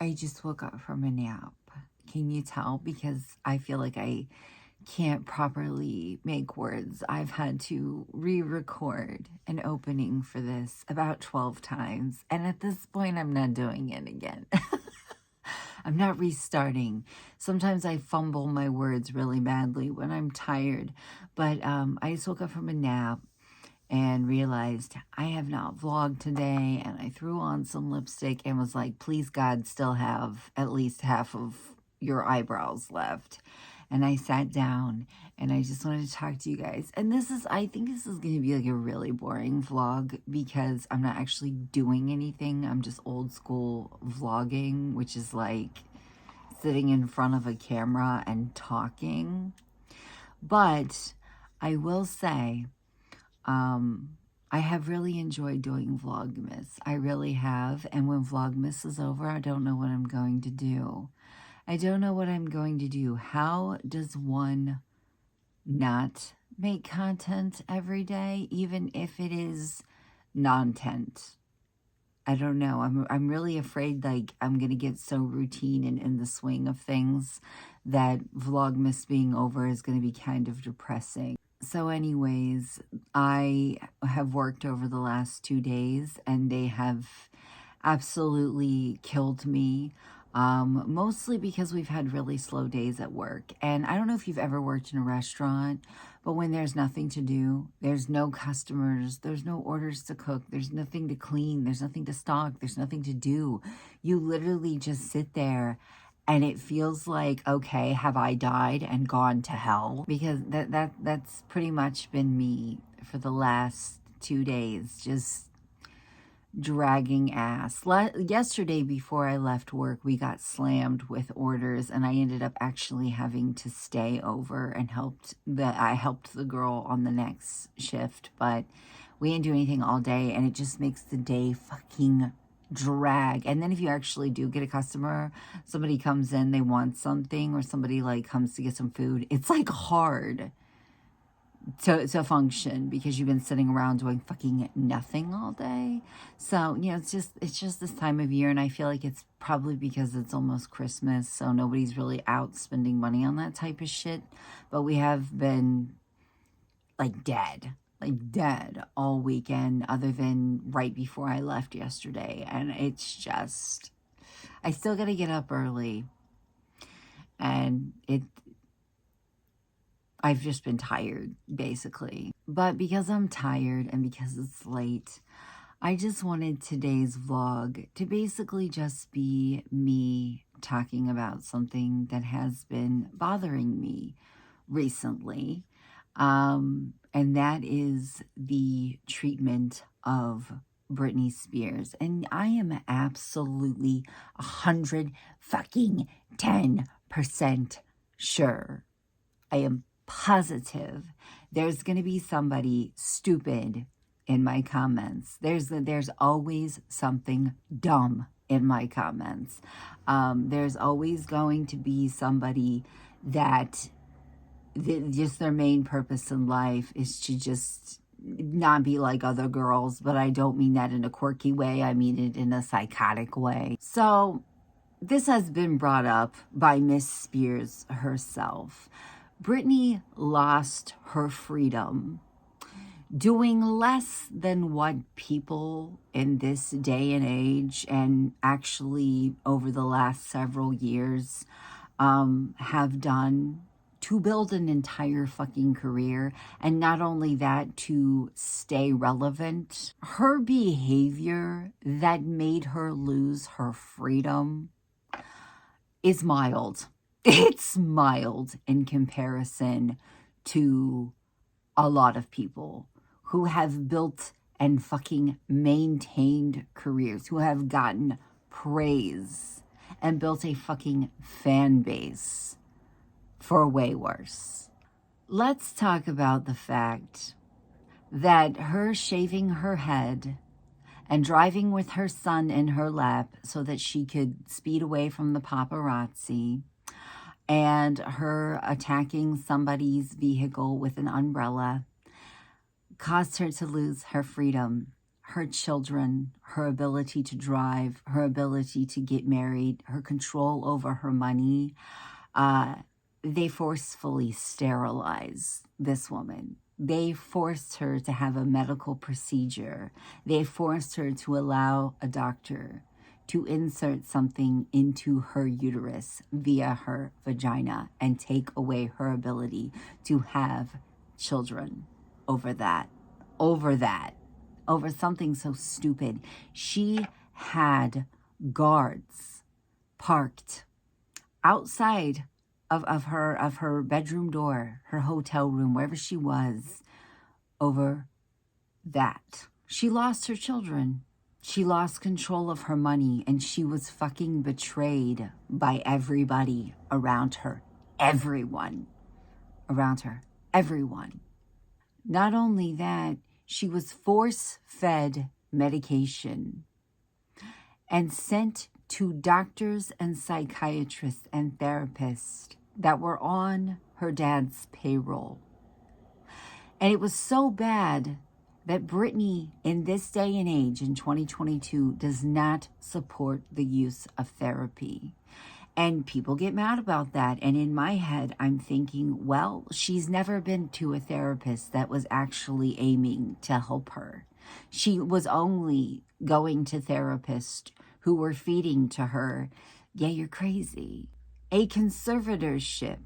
I just woke up from a nap. Can you tell? Because I feel like I can't properly make words. I've had to re-record an opening for this about 12 times. And at this point, I'm not doing it again. I'm not restarting. Sometimes I fumble my words really badly when I'm tired. But I just woke up from a nap and realized I have not vlogged today, and I threw on some lipstick and was like, please God, still have at least half of your eyebrows left. And I sat down and I just wanted to talk to you guys. And I think this is going to be like a really boring vlog because I'm not actually doing anything. I'm just old school vlogging, which is like sitting in front of a camera and talking. But I will say, I have really enjoyed doing vlogmas. I really have. And when vlogmas is over, I don't know what I'm going to do. I don't know what I'm going to do. How does one not make content every day, even if it is non-tent? I don't know. I'm really afraid like I'm going to get so routine and in the swing of things that vlogmas being over is going to be kind of depressing. So anyways, I have worked over the last 2 days and they have absolutely killed me. Mostly because we've had really slow days at work. And I don't know if you've ever worked in a restaurant, but when there's nothing to do, there's no customers, there's no orders to cook, there's nothing to clean, there's nothing to stock, there's nothing to do. You literally just sit there and it feels like, okay, have I died and gone to hell? Because that's pretty much been me for the last 2 days, just dragging ass. Yesterday before I left work, we got slammed with orders and I ended up actually having to stay over and I helped the girl on the next shift, but we didn't do anything all day and it just makes the day fucking drag. And then if you actually do get a customer, somebody comes in, they want something, or somebody like comes to get some food, it's like hard to function because you've been sitting around doing fucking nothing all day. So, you know, it's just this time of year, and I feel like it's probably because it's almost Christmas, so nobody's really out spending money on that type of shit. But we have been like dead all weekend, other than right before I left yesterday. And it's just, I still gotta get up early, and I've just been tired, basically. But because I'm tired and because it's late, I just wanted today's vlog to basically just be me talking about something that has been bothering me recently. And that is the treatment of Britney Spears. And I am absolutely 100 fucking 10% sure. I am positive there's going to be somebody stupid in my comments. There's always something dumb in my comments. There's always going to be somebody that just their main purpose in life is to just not be like other girls, but I don't mean that in a quirky way. I mean it in a psychotic way. So this has been brought up by Miss Spears herself. Britney lost her freedom doing less than what people in this day and age, and actually over the last several years, have done to build an entire fucking career. And not only that, to stay relevant. Her behavior that made her lose her freedom is mild. It's mild in comparison to a lot of people who have built and fucking maintained careers, who have gotten praise and built a fucking fan base for way worse. Let's talk about the fact that her shaving her head and driving with her son in her lap so that she could speed away from the paparazzi, and her attacking somebody's vehicle with an umbrella caused her to lose her freedom, her children, her ability to drive, her ability to get married, her control over her money. They forcefully sterilize this woman. They forced her to have a medical procedure. They forced her to allow a doctor to insert something into her uterus via her vagina and take away her ability to have children over something so stupid. She had guards parked outside of her bedroom door, her hotel room, wherever she was, over that. She lost her children. She lost control of her money, and she was fucking betrayed by everybody around her. Everyone around her. Everyone. Not only that, she was force-fed medication and sent to doctors and psychiatrists and therapists that were on her dad's payroll. And it was so bad that Britney, in this day and age, in 2022, does not support the use of therapy. And people get mad about that. And in my head, I'm thinking, well, she's never been to a therapist that was actually aiming to help her. She was only going to therapists who were feeding to her, yeah, you're crazy. A conservatorship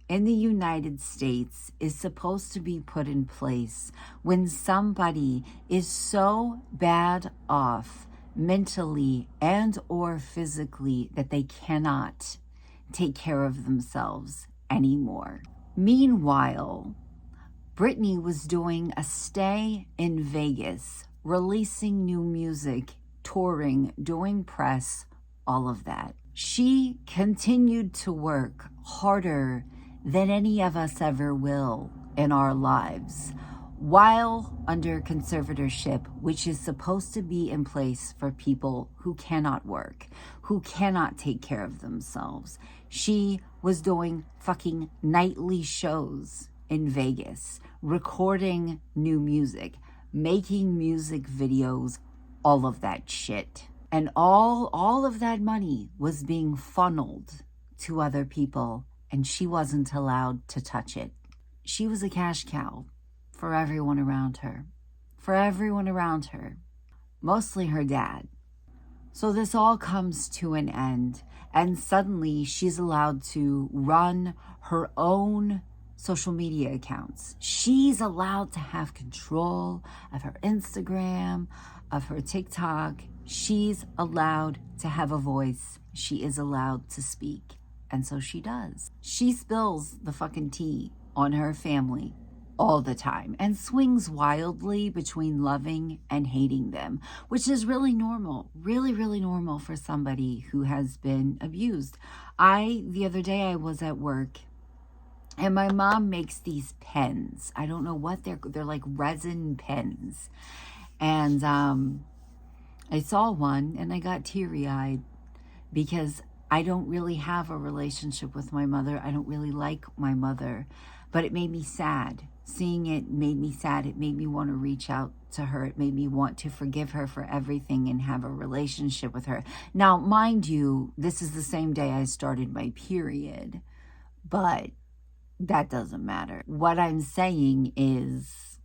in the United States is supposed to be put in place when somebody is so bad off mentally and or physically that they cannot take care of themselves anymore. Meanwhile, Britney was doing a stay in Vegas, releasing new music, touring, doing press, all of that. She continued to work harder than any of us ever will in our lives, while under conservatorship, which is supposed to be in place for people who cannot work, who cannot take care of themselves. She was doing fucking nightly shows in Vegas, recording new music, making music videos, all of that shit. And all of that money was being funneled to other people, and she wasn't allowed to touch it. She was a cash cow for everyone around her. Mostly her dad. So this all comes to an end, and suddenly she's allowed to run her own social media accounts. She's allowed to have control of her Instagram, of her TikTok. She's allowed to have a voice. She is allowed to speak. And so she does. She spills the fucking tea on her family all the time and swings wildly between loving and hating them, which is really normal, really normal for somebody who has been abused. The other day I was at work and my mom makes these pens. I don't know what they're like resin pens. And I saw one and I got teary-eyed because I don't really have a relationship with my mother. I don't really like my mother, but it made me sad. Seeing it made me sad. It made me want to reach out to her. It made me want to forgive her for everything and have a relationship with her. Now, mind you, this is the same day I started my period, but that doesn't matter. What I'm saying is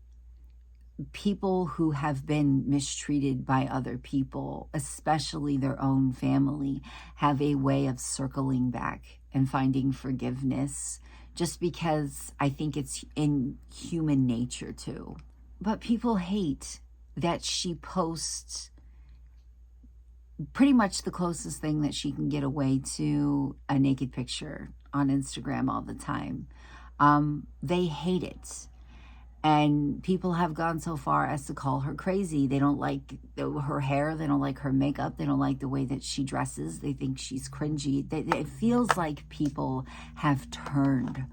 people who have been mistreated by other people, especially their own family, have a way of circling back and finding forgiveness, just because I think it's in human nature too. But people hate that she posts pretty much the closest thing that she can get away to a naked picture on Instagram all the time. They hate it. And people have gone so far as to call her crazy. They don't like her hair. They don't like her makeup. They don't like the way that she dresses. They think she's cringy. It feels like people have turned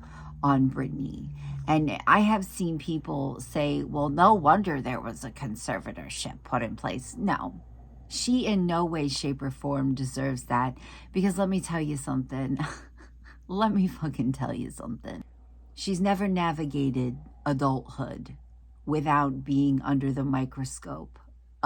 on Britney. And I have seen people say, well, no wonder there was a conservatorship put in place. No, she in no way, shape, or form deserves that. Because let me tell you something. Let me fucking tell you something. She's never navigated adulthood without being under the microscope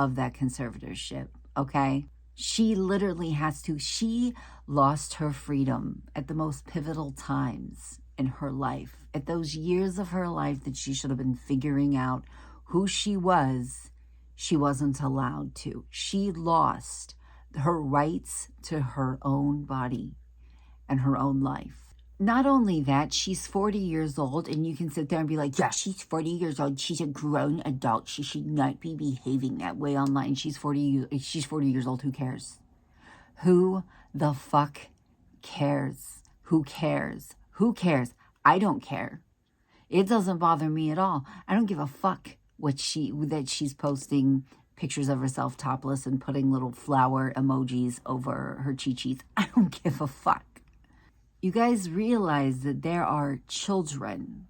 of that conservatorship, okay? She literally has to. She lost her freedom at the most pivotal times in her life. At those years of her life that she should have been figuring out who she wasn't allowed to. She lost her rights to her own body and her own life. Not only that, she's 40 years old, and you can sit there and be like, yeah, she's 40 years old. She's a grown adult. She should not be behaving that way online. She's 40 years old. Who cares? Who the fuck cares? Who cares? Who cares? I don't care. It doesn't bother me at all. I don't give a fuck that she's posting pictures of herself topless and putting little flower emojis over her chi-chis. I don't give a fuck. You guys realize that there are children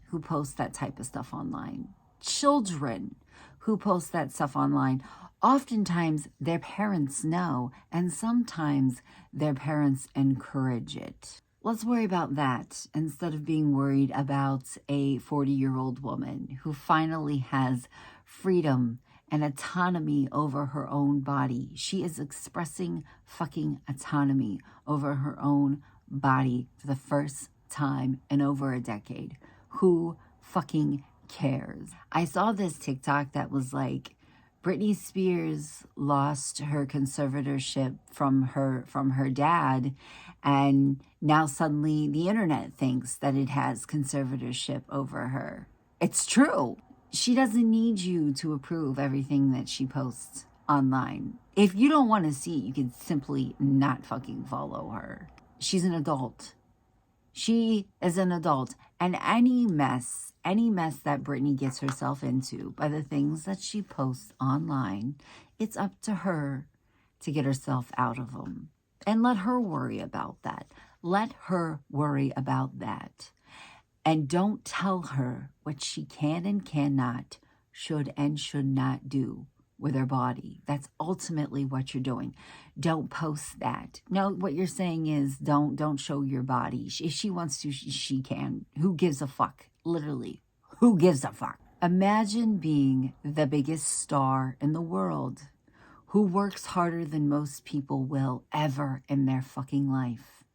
who post that type of stuff online. Children who post that stuff online. Oftentimes, their parents know, and sometimes their parents encourage it. Let's worry about that instead of being worried about a 40-year-old woman who finally has freedom and autonomy over her own body. She is expressing fucking autonomy over her own body for the first time in over a decade. Who fucking cares? I saw this TikTok that was like, Britney Spears lost her conservatorship from her dad, and now suddenly the internet thinks that it has conservatorship over her. It's true. She doesn't need you to approve everything that she posts online. If you don't want to see, you can simply not fucking follow her. She's an adult. She is an adult. And any mess that Britney gets herself into by the things that she posts online, it's up to her to get herself out of them. And let her worry about that. Let her worry about that. And don't tell her what she can and cannot, should and should not do with her body. That's ultimately what you're doing. Don't post that. No, what you're saying is don't show your body. If she wants to, she can. Who gives a fuck? Literally, who gives a fuck? Imagine being the biggest star in the world who works harder than most people will ever in their fucking life.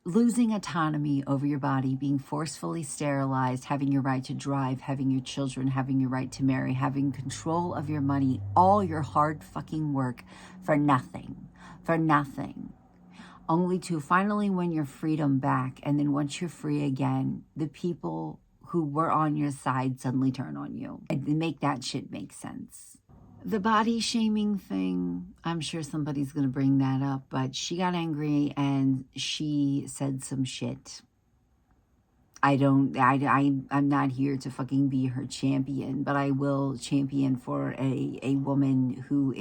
Losing autonomy over your body, being forcefully sterilized, having your right to drive, having your children, having your right to marry, having control of your money, all your hard fucking work for nothing. Only to finally win your freedom back, and then once you're free again, the people who were on your side suddenly turn on you. And make that shit make sense. The body shaming thing, I'm sure somebody's going to bring that up, but she got angry and she said some shit. I'm not here to fucking be her champion, but I will champion for a woman who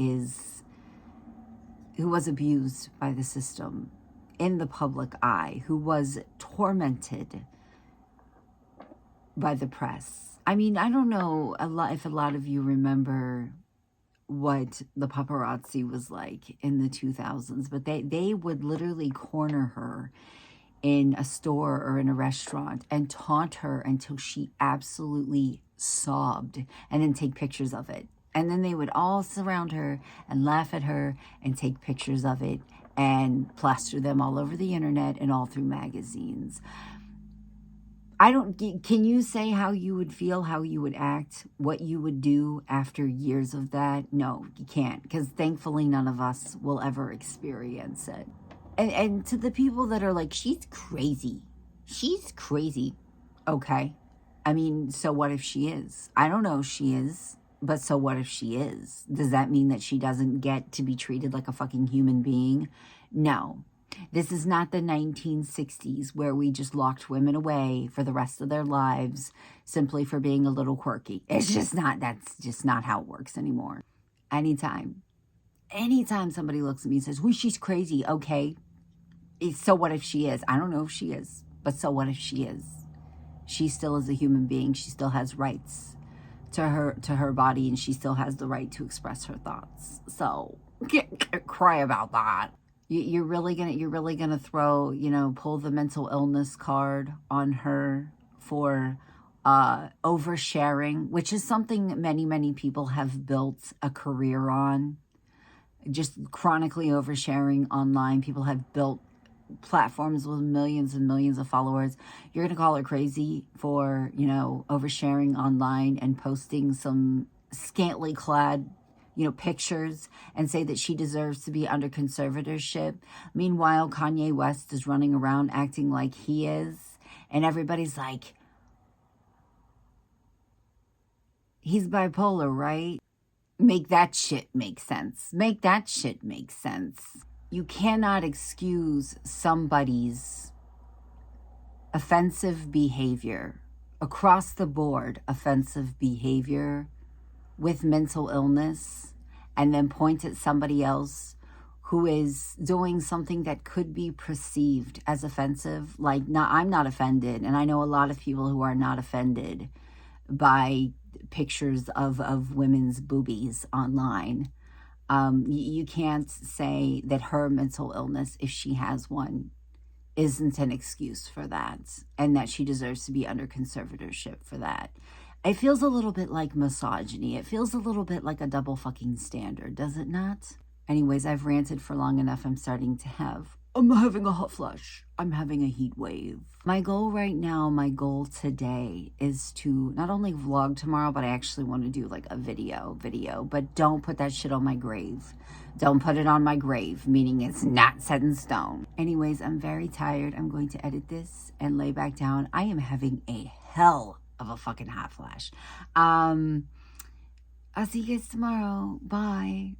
was abused by the system in the public eye, who was tormented by the press. I mean, I don't know if a lot of you remember what the paparazzi was like in the 2000s, but they would literally corner her in a store or in a restaurant and taunt her until she absolutely sobbed, and then take pictures of it. And then they would all surround her and laugh at her and take pictures of it and plaster them all over the internet and all through magazines. Can you say how you would feel, how you would act, what you would do after years of that? No, you can't, because thankfully none of us will ever experience it. And to the people that are like, she's crazy. Okay. I mean, so what if she is? I don't know if she is, but so what if she is? Does that mean that she doesn't get to be treated like a fucking human being? No. This is not the 1960s where we just locked women away for the rest of their lives simply for being a little quirky. That's just not how it works anymore. Anytime somebody looks at me and says, well, she's crazy, okay. So what if she is? I don't know if she is, but so what if she is? She still is a human being. She still has rights to her body, and she still has the right to express her thoughts. So cry about that. You're really gonna throw, pull the mental illness card on her for oversharing, which is something many people have built a career on. Just chronically oversharing online. People have built platforms with millions and millions of followers. You're going to call her crazy for, you know, oversharing online and posting some scantily clad, you know, pictures and say that she deserves to be under conservatorship. Meanwhile, Kanye West is running around acting like he is. And everybody's like, he's bipolar, right? Make that shit make sense. Make that shit make sense. You cannot excuse somebody's offensive behavior, across the board offensive behavior with mental illness, and then point at somebody else who is doing something that could be perceived as offensive. Like, I'm not offended, and I know a lot of people who are not offended by pictures of women's boobies online. You can't say that her mental illness, if she has one, isn't an excuse for that, and that she deserves to be under conservatorship for that. It feels a little bit like misogyny. It feels a little bit like a double fucking standard, does it not? Anyways, I've ranted for long enough. I'm having a hot flush. I'm having a heat wave. My goal right now, my goal today is to not only vlog tomorrow, but I actually want to do like a video, but don't put that shit on my grave. Don't put it on my grave, meaning it's not set in stone. Anyways, I'm very tired. I'm going to edit this and lay back down. I am having a hell of a fucking hot flash. I'll see you guys tomorrow. Bye.